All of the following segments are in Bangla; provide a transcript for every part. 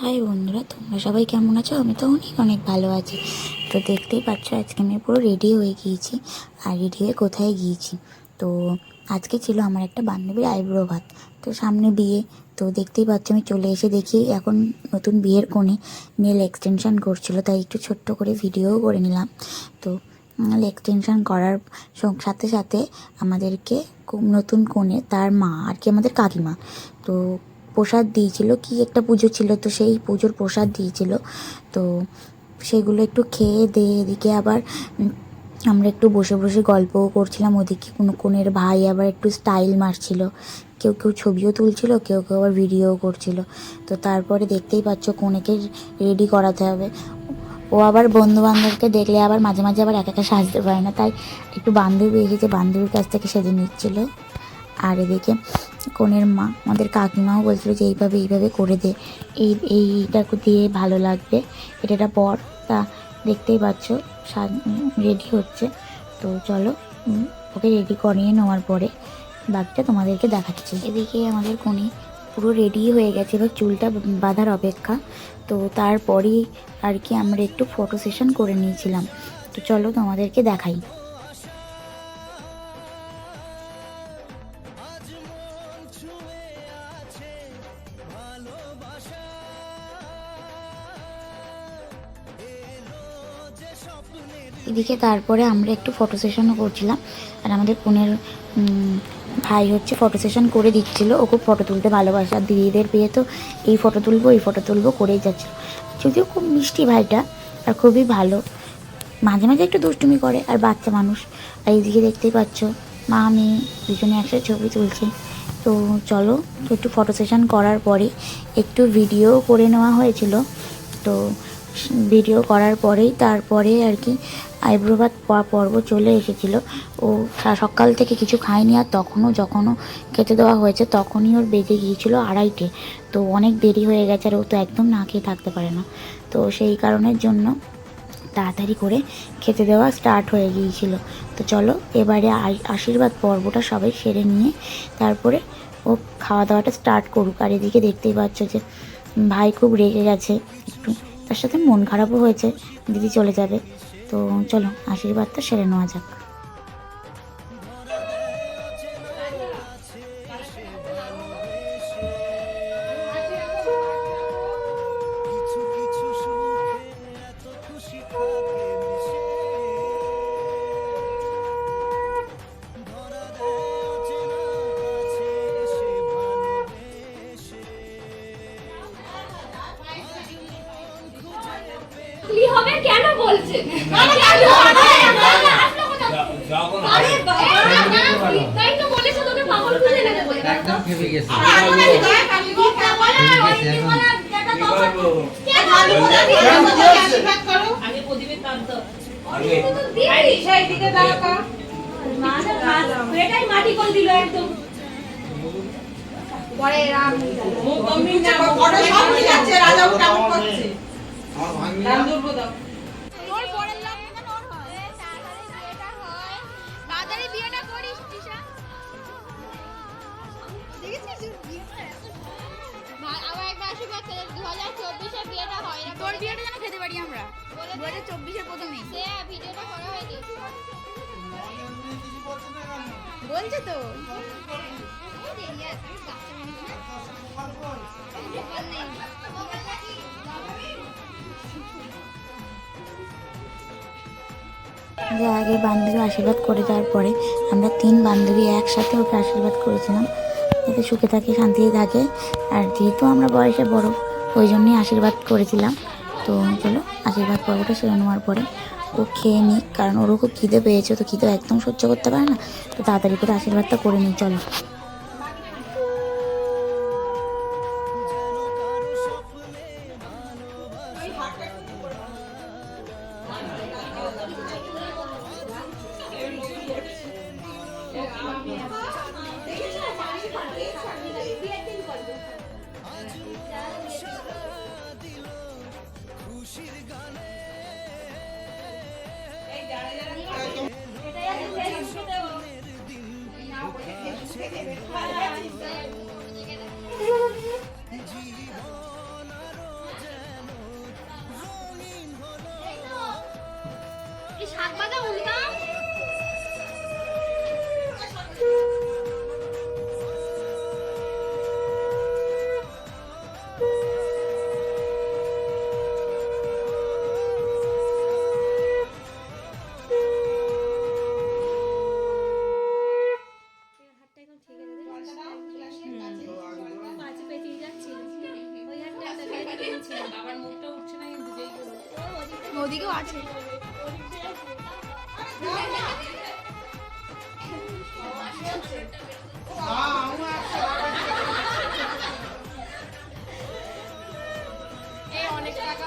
হাই বন্ধুরা, তোমরা সবাই কেমন আছো? আমি তো অনেক অনেক ভালো আছি। তো দেখতেই পাচ্ছ আজকে আমি পুরো রেডি হয়ে গিয়েছি। আর রেডি হয়ে কোথায় গিয়েছি? তো আজকে ছিল আমার একটা বান্ধবীর আইব্রো ভাত। তো সামনে বিয়ে, তো দেখতেই পাচ্ছ আমি চলে এসে দেখি এখন নতুন বিয়ের কোণে নেল এক্সটেনশন করছিল, তাই একটু ছোট্ট করে ভিডিও করে নিলাম। তো নেল এক্সটেনশন করার সাথে সাথে আমাদেরকে নতুন কোণে তার মা আর কি আমাদের কাকিমা তো প্রসাদ দিয়েছিল, কি একটা পুজো ছিল, তো সেই পুজোর প্রসাদ দিয়েছিল। তো সেগুলো একটু খেয়ে দিয়ে এদিকে আবার আমরা একটু বসে বসে গল্পও করছিলাম। ওদিকে কোনো কনের ভাই আবার একটু স্টাইল মারছিল, কেউ কেউ ছবিও তুলছিল, কেউ কেউ আবার ভিডিও করছিল। তো তারপরে দেখতেই পাচ্ছ কনেকে রেডি করাতে হবে। ও আবার বন্ধু বান্ধবকে দেখলে আবার মাঝে মাঝে আবার একা একা সাজতে পারে না, তাই একটু বান্ধবী এসেছে, বান্ধবীর কাছ থেকে সেজে নিচ্ছিল। আর এদিকে কনের মা আমাদের কাকিমাও বলছিল যে এইভাবে এইভাবে করে দে, এইটা দিয়ে ভালো লাগবে, এটা পর। তা দেখতেই পাচ্ছ রেডি হচ্ছে। তো চলো ওকে রেডি করিয়ে নেওয়ার পরে বাকিটা তোমাদেরকে দেখাচ্ছি। এদিকে আমাদের কনে পুরো রেডি হয়ে গেছে, এবার চুলটা বাঁধার অপেক্ষা। তো তারপরেই আর কি আমরা একটু ফটো সেশন করে নিয়েছিলাম। তো চলো তোমাদেরকে দেখাই। এদিকে তারপরে আমরা একটু ফটো সেশনও করছিলাম, আর আমাদের বোনের ভাই হচ্ছে ফটো সেশন করে দিচ্ছিলো। ও খুব ফটো তুলতে ভালোবাসে, আর দিদিদের বিয়ে তো এই ফটো তুলবো করেই যাচ্ছিল। যদিও খুব মিষ্টি ভাইটা, আর খুবই ভালো, মাঝে মাঝে একটু দুষ্টুমি করে, আর বাচ্চা মানুষ। আর এইদিকে দেখতেই পাচ্ছ মা আমি দুজনে একসাথে ছবি তুলছি। তো চলো, তো একটু ফটো সেশন করার পরে একটু ভিডিও করে নেওয়া হয়েছিল। তো ভিডিও করার পরেই তারপরে আর কি আইব্রো ভাত পর্ব চলে এসেছিল। ও সকাল থেকে কিছু খায়নি, আর যখনও খেতে দেওয়া হয়েছে তখনই ওর বেজে গিয়েছিল 2:30। তো অনেক দেরি হয়ে গেছে, আর ও তো একদম না খেয়ে থাকতে পারে না। তো সেই কারণের জন্য তাড়াতাড়ি করে খেতে দেওয়া স্টার্ট হয়ে গিয়েছিল। তো চলো এবারে আশীর্বাদ পর্বটা সবাই সেরে নিয়ে তারপরে ও খাওয়া দাওয়াটা স্টার্ট করুক। আর এদিকে দেখতেই পাচ্ছ যে ভাই খুব রেগে গেছে একটু, তার সাথে মন খারাপও হয়েছে, দিদি চলে যাবে। তো চলো আশীর্বাদটা সেরে নেওয়া যাক। হবে কেন বলছেন? আরে বাবা, তাই তো বলেছো তোকে পাগল খুঁজে এনে দেবো। একদম খেপে গেছে। আগে প্রদীপের কান্ত আরে সেই দিকে দাও কা না এটাই মাটি করে দিল একদম। পরে রাম মুখ গম্ভীর না ফটো সব ঠিক আছে, রাজাও কেমন করছে আমার ভাঙবি না দূরবো দাও। তোর পরের লাভ কেন ওর হয়? তাড়াতাড়ি বিয়েটা হয়, তাড়াতাড়ি বিয়েটা করিস তিশা। দেখেছিস ভাই আমার একটা আশীর্বাদ 2024 এ বিয়েটা হয় না, তোর বিয়েটা যেন খেতে পারি আমরা 2024 এর প্রথমেই। সে ভিডিওটা করা হয়নি বলছে তো দেরি আছে বাচ্চা যে আগে বান্ধবী আশীর্বাদ করে দেওয়ার পরে আমরা 3 বান্ধবী একসাথে ওকে আশীর্বাদ করেছিলাম, যাতে সুখে থাকে শান্তিতে থাকে। আর যেহেতু আমরা বয়সে বড়, ওই জন্যই আশীর্বাদ করেছিলাম। তো চলো আশীর্বাদ পর্বটা সেরে নেওয়ার পরে ও খেয়ে নিক, কারণ ওরও খুব খিদে পেয়েছে, তো খিদে একদম সহ্য করতে পারে না। তো তাড়াতাড়ি করে আশীর্বাদটা করে নিই চলো। ওদিকেও আছে। অনেক টাকা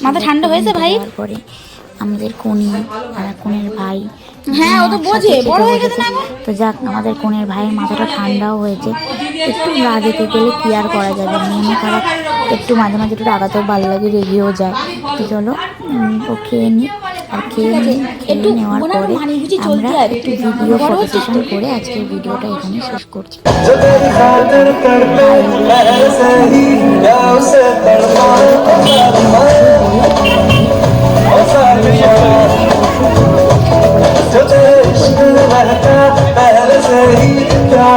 মাথা ঠান্ডা হয়েছে ভাই? পরে আমাদের কোনি আর কোনের ভাই, হ্যাঁ ও তো বোঝে, বড় হয়ে গেছে না এখন। তো যাক আমাদের কোনের ভাইয়ের মাথাটা ঠান্ডাও হয়েছে। একটু রাগেতে গেলে কি আর করা যাবে, মনে খারাপ একটু মাঝে মাঝে একটু রাগাতেও ভালো লাগে, রেগেও যায়। তো চলো ও খেয়ে নিই, আর খেয়ে নেওয়ার পরে আমরা একটু ভিডিও ফটো সেশন করে আজকের ভিডিওটা এখানে শেষ করছি। जो तेरे इश्क में रहता पहले से ही क्या